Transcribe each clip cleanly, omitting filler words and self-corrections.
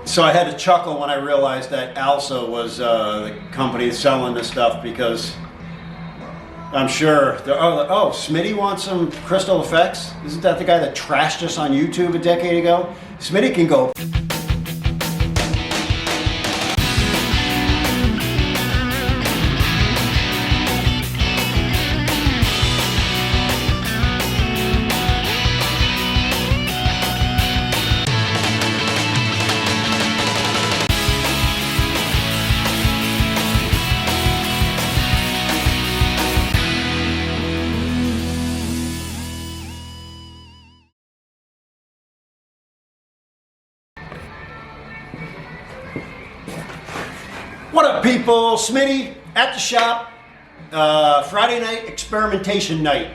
So I had to chuckle when I realized that Alsa was the company selling this stuff, because I'm sure, oh, Smitty wants some crystal effects? Isn't that the guy that trashed us on YouTube a decade ago? Smitty can go. What up, people? Smitty at the shop. Friday night experimentation night.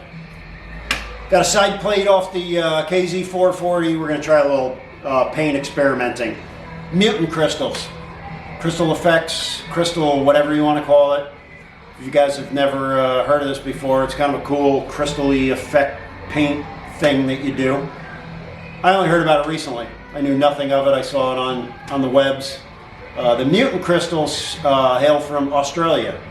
Got a side plate off the KZ440. We're going to try a little paint experimenting. Mutant crystals. Crystal effects, crystal whatever you want to call it. If you guys have never heard of this before, it's kind of a cool crystal-y effect paint thing that you do. I only heard about it recently. I knew nothing of it. I saw it on the webs. The mutant crystals hail from Australia,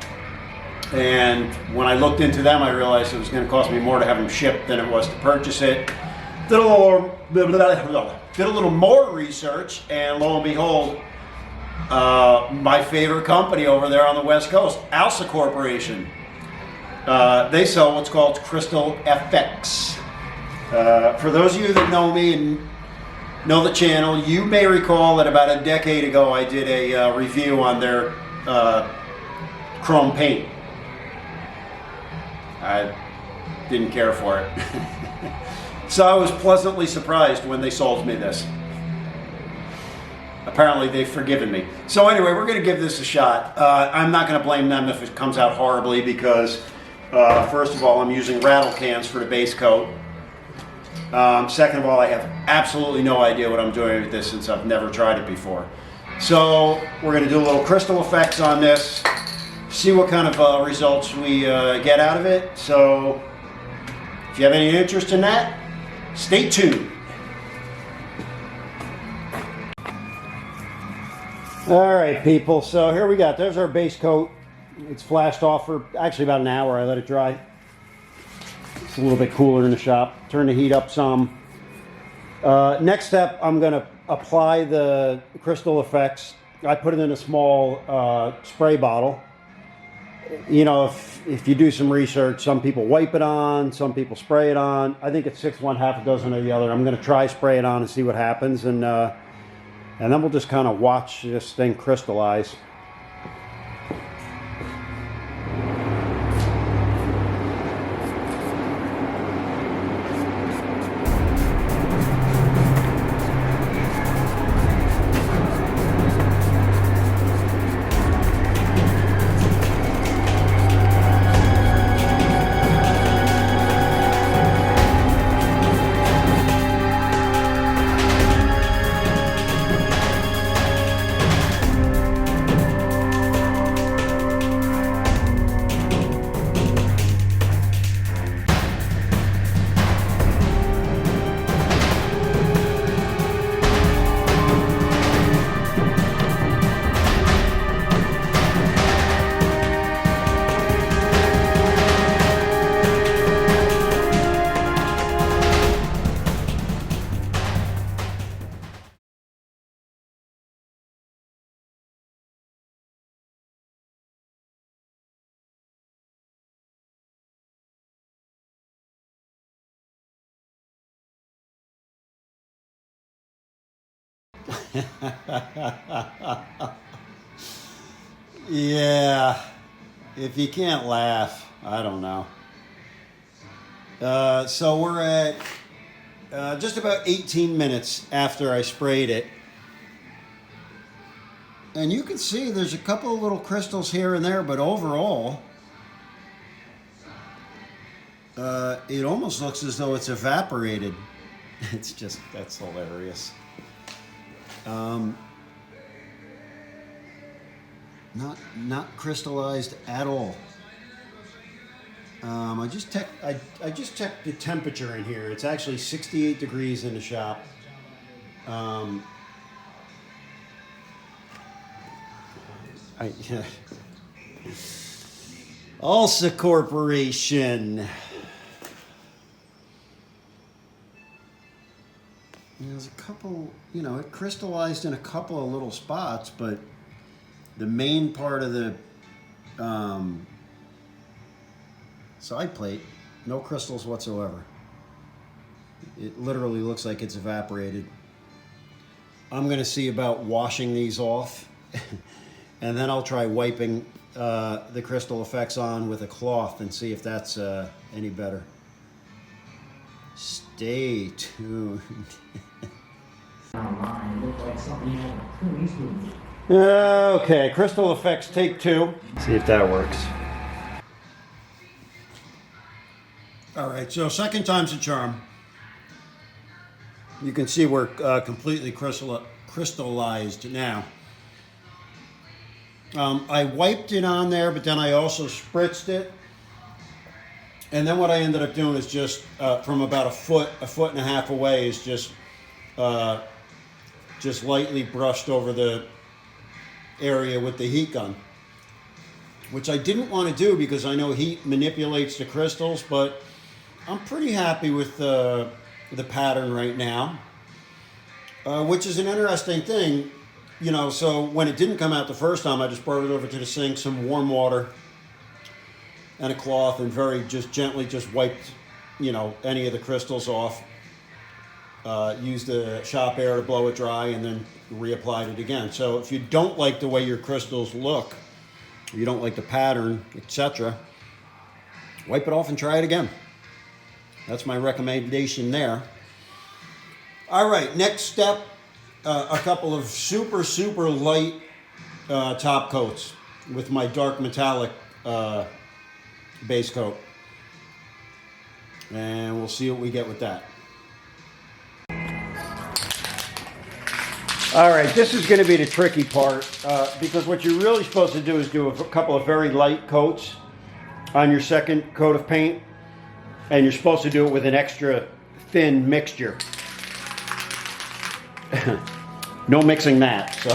and when I looked into them, I realized it was going to cost me more to have them shipped than it was to purchase it. Did a little more research, and lo and behold, my favorite company over there on the West Coast, Alsa Corporation. They sell what's called Crystal FX. For those of you that know me and know the channel, you may recall that about a decade ago I did a review on their chrome paint. I didn't care for it. So I was pleasantly surprised when they sold me this. Apparently they've forgiven me. So anyway, we're going to give this a shot. I'm not going to blame them if it comes out horribly, because first of all, I'm using rattle cans for the base coat. Second of all, I have absolutely no idea what I'm doing with this, since I've never tried it before. So we're going to do a little crystal effects on this, see what kind of results we get out of it. So if you have any interest in that, stay tuned. All right, people, so here we got, there's our base coat. It's flashed off for actually about an hour. I let it dry. It's a little bit cooler in the shop. Turn the heat up some. Next step, I'm going to apply the crystal effects. I put it in a small spray bottle. You know, if you do some research, some people wipe it on, some people spray it on. I think it's 6 1, half a dozen of the other. I'm going to try spray it on and see what happens, and then we'll just kind of watch this thing crystallize. Yeah, if you can't laugh, I don't know. So we're at just about 18 minutes after I sprayed it. And you can see there's a couple of little crystals here and there, but overall, it almost looks as though it's evaporated. It's just, that's hilarious. Not crystallized at all. I just checked the temperature in here. It's actually 68 degrees in the shop. Alsa Corporation. There's a couple, you know, it crystallized in a couple of little spots, but the main part of the side plate, no crystals whatsoever. It literally looks like it's evaporated. I'm going to see about washing these off, and then I'll try wiping the crystal effects on with a cloth and see if that's any better. Stay tuned. Okay, crystal effects take 2. See if that works. All right, so second time's a charm. You can see we're completely crystallized now. I wiped it on there, but then I also spritzed it. And then what I ended up doing is just from about a foot and a half away is just lightly brushed over the area with the heat gun, which I didn't want to do because I know heat manipulates the crystals, but I'm pretty happy with the pattern right now, which is an interesting thing, you know. So when it didn't come out the first time, I just brought it over to the sink, some warm water and a cloth, and very just gently just wiped, you know, any of the crystals off. Used the shop air to blow it dry, and then reapplied it again. So if you don't like the way your crystals look, you don't like the pattern, etc., wipe it off and try it again. That's my recommendation there. All right, next step, a couple of super light top coats with my dark metallic base coat. And we'll see what we get with that. All right, this is going to be the tricky part because what you're really supposed to do is do a couple of very light coats on your second coat of paint, and you're supposed to do it with an extra thin mixture. No mixing that, so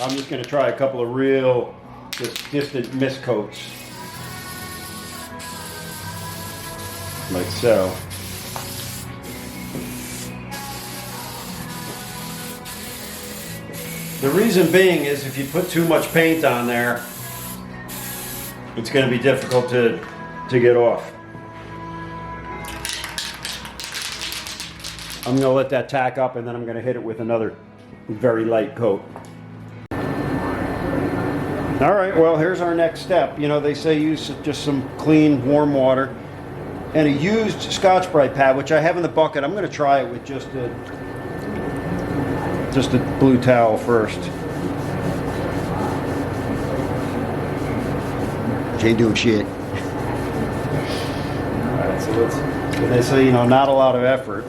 I'm just going to try a couple of real just distant mist coats, like so. The reason being is if you put too much paint on there, it's going to be difficult to get off. I'm going to let that tack up, and then I'm going to hit it with another very light coat. All right, well, here's our next step. You know, they say use just some clean, warm water and a used Scotch-Brite pad, which I have in the bucket. I'm going to try it with just a blue towel first. Ain't doing shit. Alright, so they say, you know, not a lot of effort.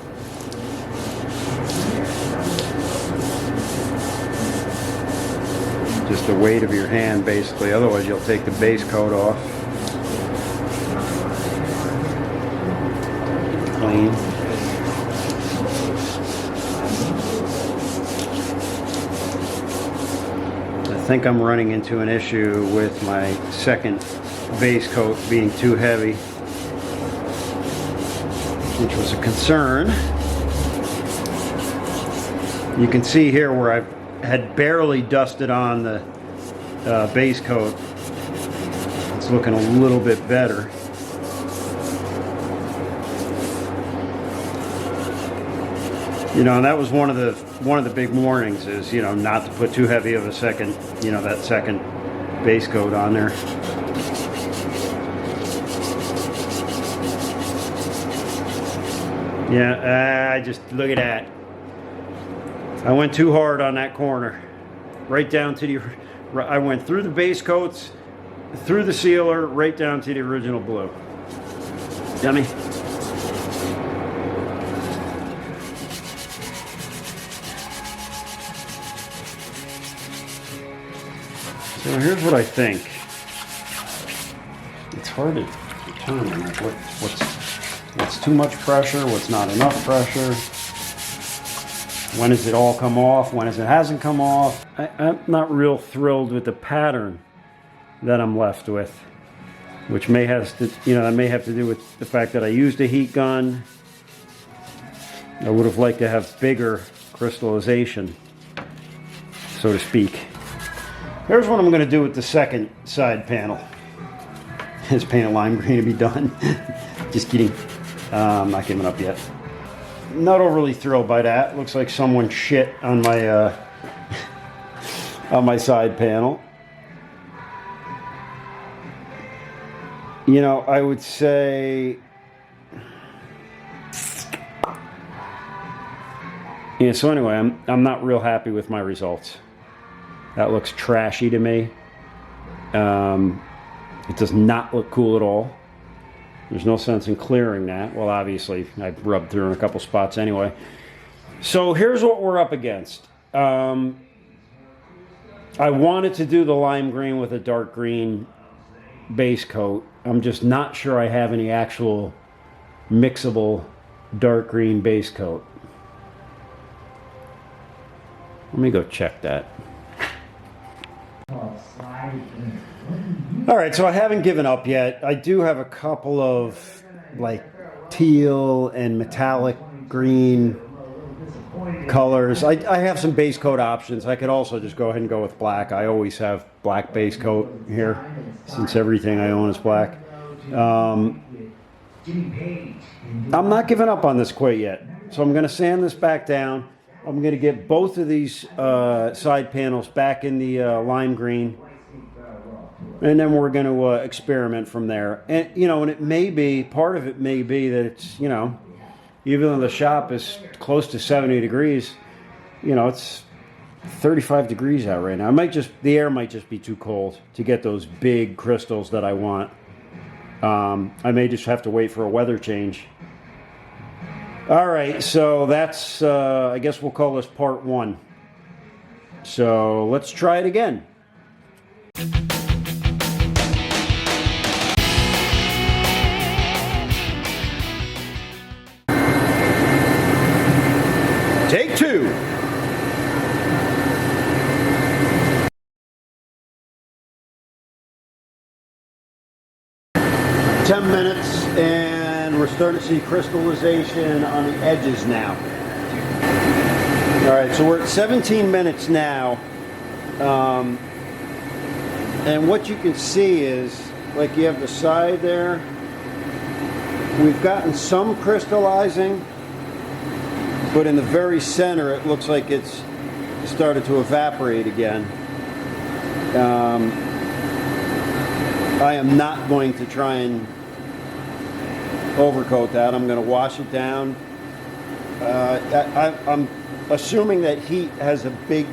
Just the weight of your hand, basically. Otherwise, you'll take the base coat off. Clean. I think I'm running into an issue with my second base coat being too heavy, which was a concern. You can see here where I had barely dusted on the base coat. It's looking a little bit better. You know, and that was one of the big warnings is, you know, not to put too heavy of a second, you know, that second base coat on there. Yeah, I just look at that. I went too hard on that corner, right down to the. I went through the base coats, through the sealer, right down to the original blue. Dummy. So here's what I think. It's hard to determine like what's too much pressure, what's not enough pressure. When does it all come off? When does it hasn't come off? I'm not real thrilled with the pattern that I'm left with, which may have to, that may have to do with the fact that I used a heat gun. I would have liked to have bigger crystallization, so to speak. Here's what I'm going to do with the second side panel. It's painted lime green to be done. Just kidding. I'm not giving up yet. Not overly thrilled by that. Looks like someone shit on my on my side panel. I would say, so anyway, I'm not real happy with my results. That looks trashy to me. It does not look cool at all. There's no sense in clearing that. Well, obviously, I rubbed through in a couple spots anyway. So here's what we're up against. I wanted to do the lime green with a dark green base coat. I'm just not sure I have any actual mixable dark green base coat. Let me go check that. All right, so I haven't given up yet. I do have a couple of teal and metallic green colors. I have some base coat options. I could also just go ahead and go with black. I always have black base coat here since everything I own is black. I'm not giving up on this quite yet. So I'm going to sand this back down. I'm going to get both of these side panels back in the lime green. And then we're going to experiment from there. And, and it may be, part of it may be that it's, even though the shop is close to 70 degrees, it's 35 degrees out right now. The air might just be too cold to get those big crystals that I want. I may just have to wait for a weather change. All right, so that's, I guess we'll call this part 1. So let's try it again. Take 2. Ten minutes, and we're starting to see crystallization on the edges now. All right, so we're at 17 minutes now. And what you can see is, you have the side there. We've gotten some crystallizing, but in the very center, it looks like it's started to evaporate again. I am not going to try and overcoat that. I'm going to wash it down. I'm assuming that heat has a big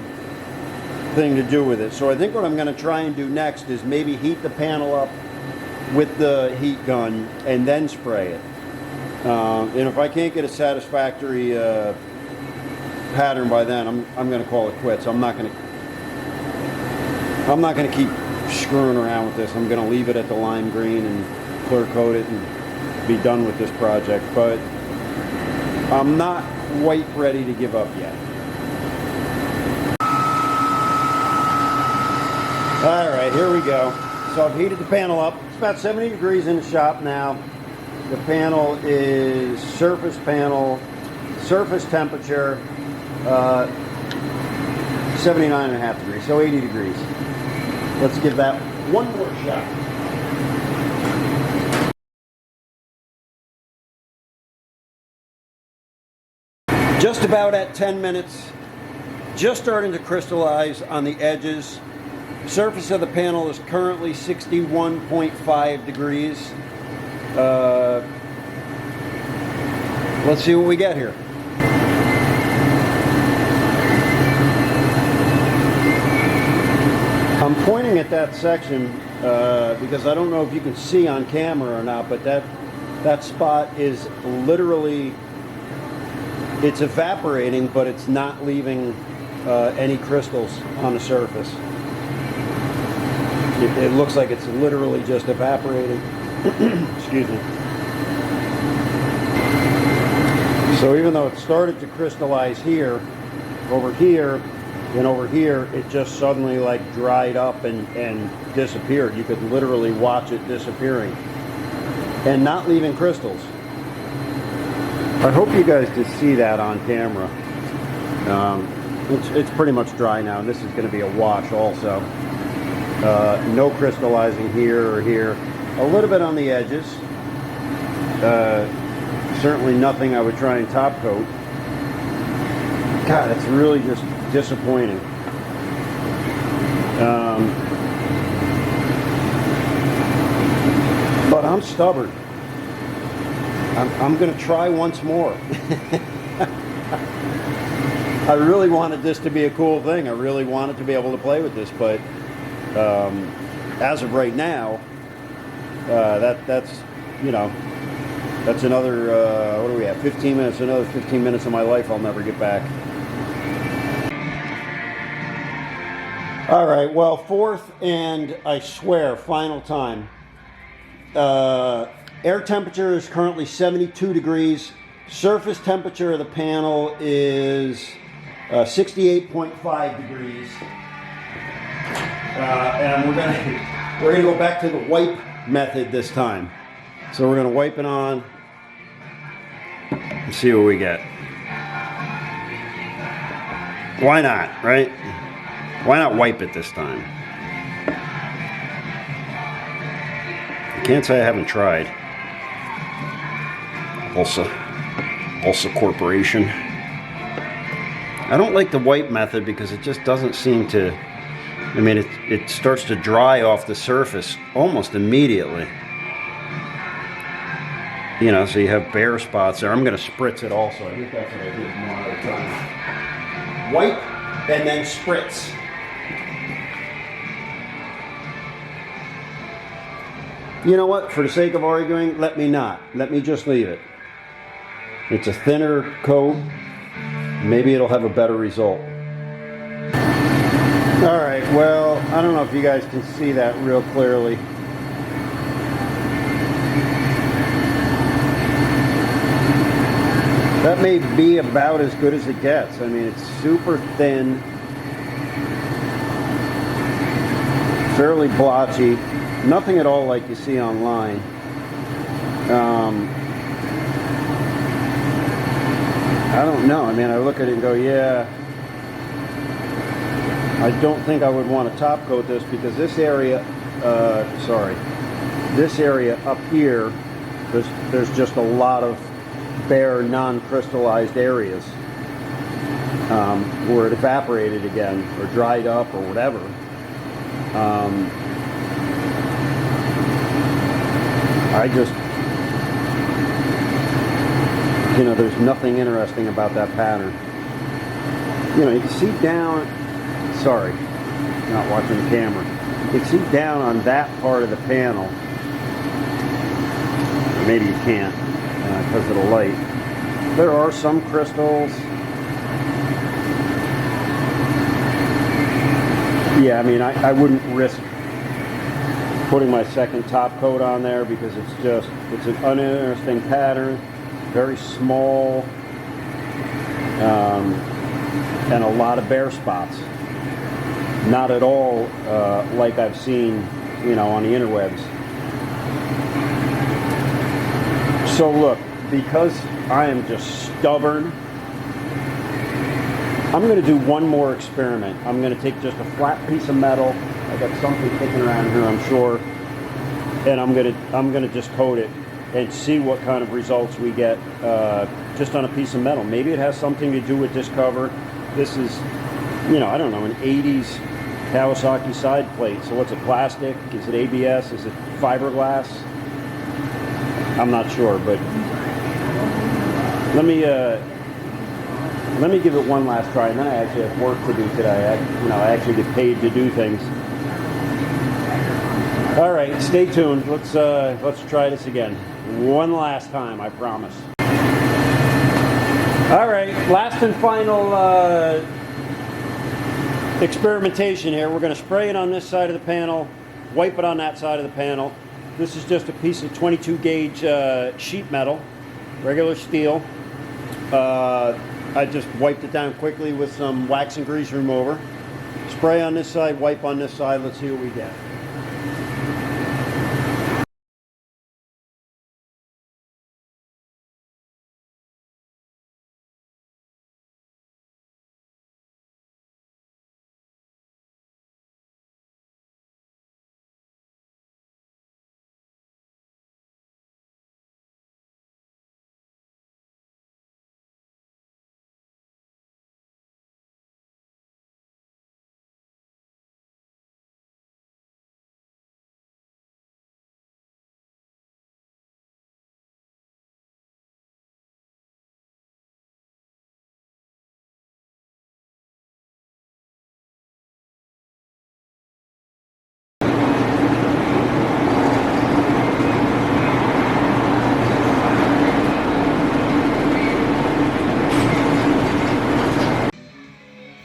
thing to do with it. So I think what I'm going to try and do next is maybe heat the panel up with the heat gun and then spray it. And if I can't get a satisfactory pattern by then, I'm going to call it quits. I'm not going to keep screwing around with this. I'm going to leave it at the lime green and clear coat it and be done with this project. But I'm not quite ready to give up yet. All right, here we go. So I've heated the panel up. It's about 70 degrees in the shop now. The panel is surface temperature, 79.5 degrees, so 80 degrees. Let's give that one more shot. Just about at 10 minutes, just starting to crystallize on the edges. Surface of the panel is currently 61.5 degrees. Let's see what we get here. I'm pointing at that section because I don't know if you can see on camera or not, but that spot is literally, it's evaporating, but it's not leaving any crystals on the surface. It looks like it's literally just evaporating. Excuse me. So even though it started to crystallize here, over here, and over here it just suddenly like dried up and disappeared. You could literally watch it disappearing and not leaving crystals. I hope you guys could see that on camera. It's pretty much dry now, and this is going to be a wash also. No crystallizing here or here. A little bit on the edges. Certainly nothing I would try and top coat. God, it's really just disappointing. But I'm stubborn. I'm going to try once more. I really wanted this to be a cool thing. I really wanted to be able to play with this, but as of right now, that's you know, that's another what do we have? 15 minutes. Another 15 minutes of my life I'll never get back. All right. Well, fourth and I swear final time. Air temperature is currently 72 degrees. Surface temperature of the panel is 68.5 degrees. And we're gonna go back to the wipe method this time. So we're gonna wipe it on and see what we get. Why not, right? Why not wipe it this time? I can't say I haven't tried. Alsa Corporation. I don't like the wipe method because it just doesn't seem to, I mean, it starts to dry off the surface almost immediately. You know, so you have bare spots there. I'm going to spritz it also. I think that's what I did one other time. Wipe and then spritz. You know what? For the sake of arguing, let me not. Let me just leave it. It's a thinner coat. Maybe it'll have a better result. All right, well, I don't know if you guys can see that real clearly. That may be about as good as it gets. I mean, it's super thin, fairly blotchy, nothing at all like you see online. I don't know. I mean, I look at it and go, yeah, I don't think I would want to top coat this because this area, this area up here, there's just a lot of bare non-crystallized areas where it evaporated again or dried up or whatever. I just, you know, there's nothing interesting about that pattern. You know, you can see down, sorry, not watching the camera. You can see down on that part of the panel. Maybe you can't because of the light. There are some crystals. Yeah, I mean, I wouldn't risk putting my second top coat on there because it's an uninteresting pattern, very small, and a lot of bare spots. Not at all like I've seen, you know, on the interwebs. So look, because I am just stubborn, I'm going to do one more experiment. I'm going to take just a flat piece of metal. I got something kicking around here, I'm sure, and I'm going to just coat it and see what kind of results we get just on a piece of metal. Maybe it has something to do with this cover. This is, you know, I don't know, an 80s Kawasaki side plate. So what's it, plastic? Is it ABS? Is it fiberglass? I'm not sure, but let me give it one last try, and then I actually have work to do today. I actually get paid to do things. All right, stay tuned. Let's try this again. One last time, I promise. All right, last and final experimentation here. We're going to spray it on this side of the panel, wipe it on that side of the panel. This is just a piece of 22 gauge sheet metal, regular steel. I just wiped it down quickly with some wax and grease remover. Spray on this side, wipe on this side. Let's see what we get.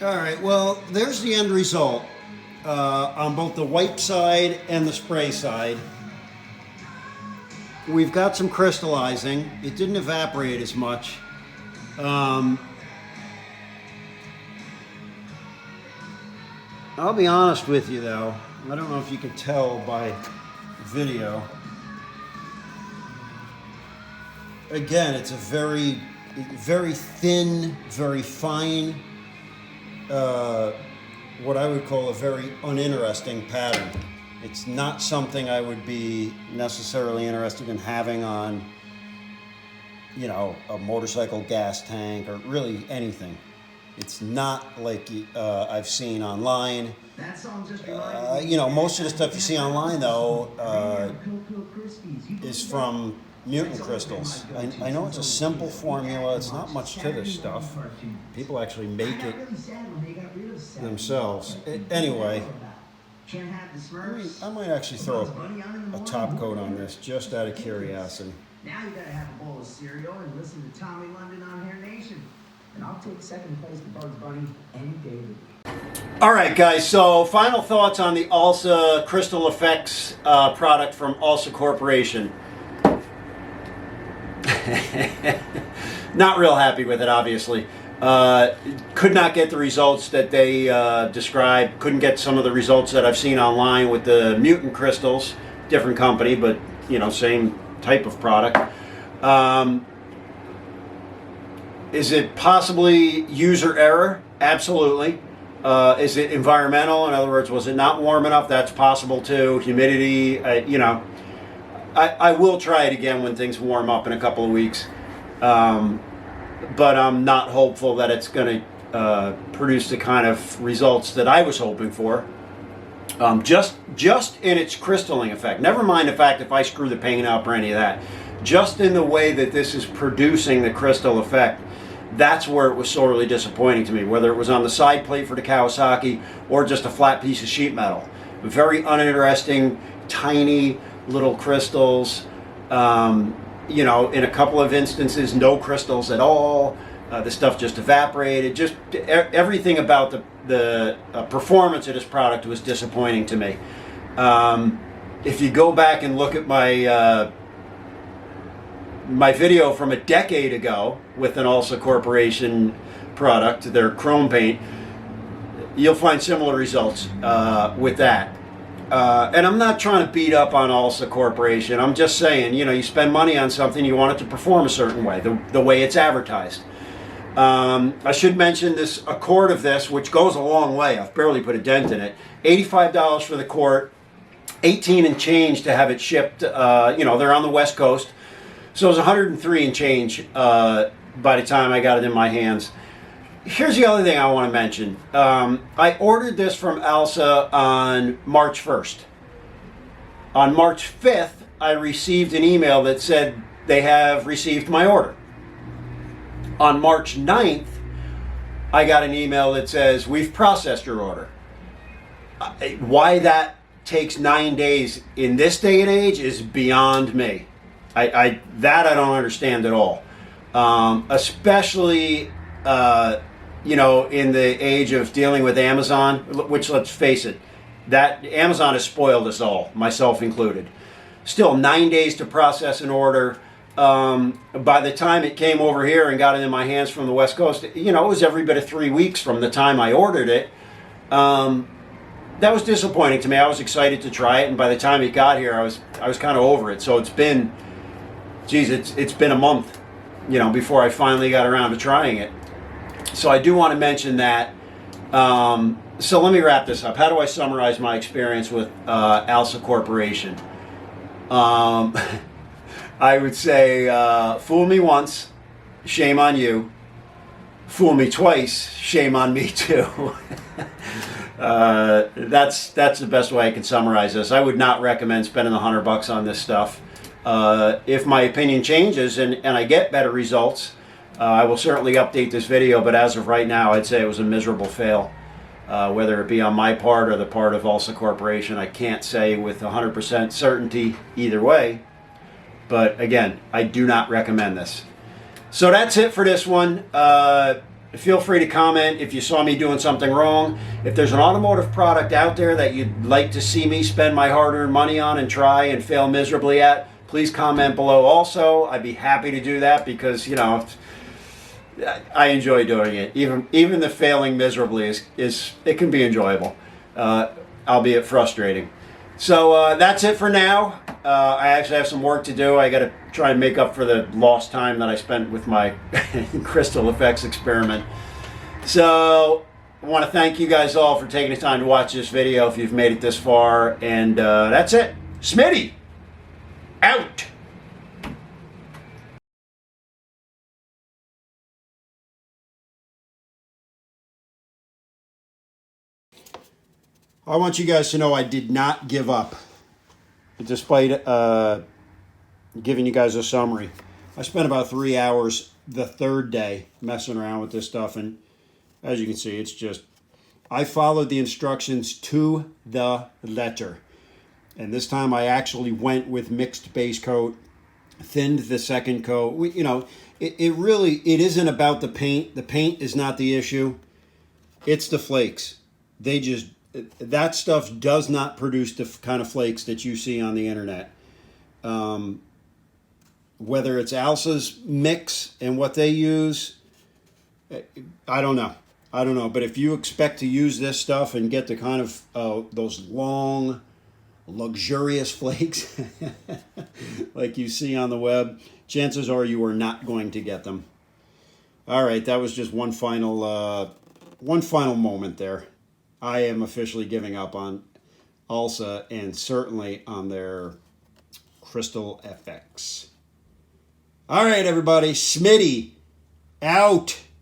All right, well, there's the end result on both the wipe side and the spray side. We've got some crystallizing. It didn't evaporate as much. I'll be honest with you though, I don't know if you can tell by video. Again, it's a very, very thin, very fine, what I would call a very uninteresting pattern. It's not something I would be necessarily interested in having on, you know, a motorcycle gas tank or really anything. It's not like I've seen online. You know, most of the stuff you see online though is from mutant crystals. I know it's a simple formula. It's not much to this stuff. People actually make it themselves. Anyway, I might actually throw a top coat on this just out of curiosity. Now you gotta have a bowl of cereal and listen to Tommy London on Hair Nation. And I'll take second place to Bugs Bunny any day of the week. All right, guys, so final thoughts on the Alsa Crystal Effects product from Alsa Corporation. Not real happy with it, obviously. Could not get the results that they described. Couldn't get some of the results that I've seen online with the mutant crystals. Different company, but, you know, same type of product. Is it possibly user error? Absolutely. Is it environmental? In other words, was it not warm enough? That's possible too. Humidity, you know. I will try it again when things warm up in a couple of weeks. But I'm not hopeful that it's going to produce the kind of results that I was hoping for. Just in its crystalline effect. Never mind the fact if I screw the paint up or any of that. Just in the way that this is producing the crystal effect. That's where it was sorely disappointing to me, whether it was on the side plate for the Kawasaki or just a flat piece of sheet metal. Very uninteresting, tiny little crystals. You know, in a couple of instances, no crystals at all. The stuff just evaporated. Just everything about the performance of this product was disappointing to me. If you go back and look at my my video from a decade ago with an Alsa Corporation product, their chrome paint, you'll find similar results with that. And I'm not trying to beat up on Alsa Corporation. I'm just saying, you know, you spend money on something, you want it to perform a certain way, the way it's advertised. I should mention this, a quart of this, which goes a long way. I've barely put a dent in it. $85 for the quart, 18 and change to have it shipped. You know, they're on the West Coast. So it was 103 and change by the time I got it in my hands. Here's the other thing I want to mention. I ordered this from Alsa on March 1st. On March 5th, I received an email that said they have received my order. On March 9th, I got an email that says, we've processed your order. Why that takes 9 days in this day and age is beyond me. That I don't understand at all. Especially, you know, in the age of dealing with Amazon, which, let's face it, that Amazon has spoiled us all, myself included. Still, 9 days to process an order. By the time it came over here and got it in my hands from the West Coast, you know, it was every bit of 3 weeks from the time I ordered it. That was disappointing to me. I was excited to try it, and by the time it got here, I was kind of over it. So it's been, geez, it's been a month, you know, before I finally got around to trying it. So I do want to mention that. So let me wrap this up. How do I summarize my experience with Alsa Corporation? I would say, fool me once, shame on you. Fool me twice, shame on me too. That's the best way I can summarize this. I would not recommend spending $100 on this stuff. If my opinion changes and I get better results, I will certainly update this video, but as of right now, I'd say it was a miserable fail. Whether it be on my part or the part of Alsa Corporation, I can't say with 100% certainty either way. But again, I do not recommend this. So that's it for this one. Feel free to comment if you saw me doing something wrong. If there's an automotive product out there that you'd like to see me spend my hard-earned money on and try and fail miserably at, please comment below also. I'd be happy to do that because, you know, I enjoy doing it. Even the failing miserably is it can be enjoyable, albeit frustrating. So that's it for now. I actually have some work to do. I got to try and make up for the lost time that I spent with my crystal effects experiment. So I want to thank you guys all for taking the time to watch this video if you've made it this far. And that's it. Smitty, out. I want you guys to know I did not give up, despite giving you guys a summary. I spent about 3 hours the third day messing around with this stuff, and as you can see, it's just, I followed the instructions to the letter. And this time I actually went with mixed base coat, thinned the second coat. You know, it really, it isn't about the paint. The paint is not the issue. It's the flakes. That stuff does not produce the kind of flakes that you see on the internet. Whether it's Alsa's mix and what they use, I don't know. But if you expect to use this stuff and get the kind of those long, luxurious flakes like you see on the web, chances are you are not going to get them. All right, that was just one final moment there. I am officially giving up on Alsa and certainly on their Crystal FX. All right, everybody. Smitty, out.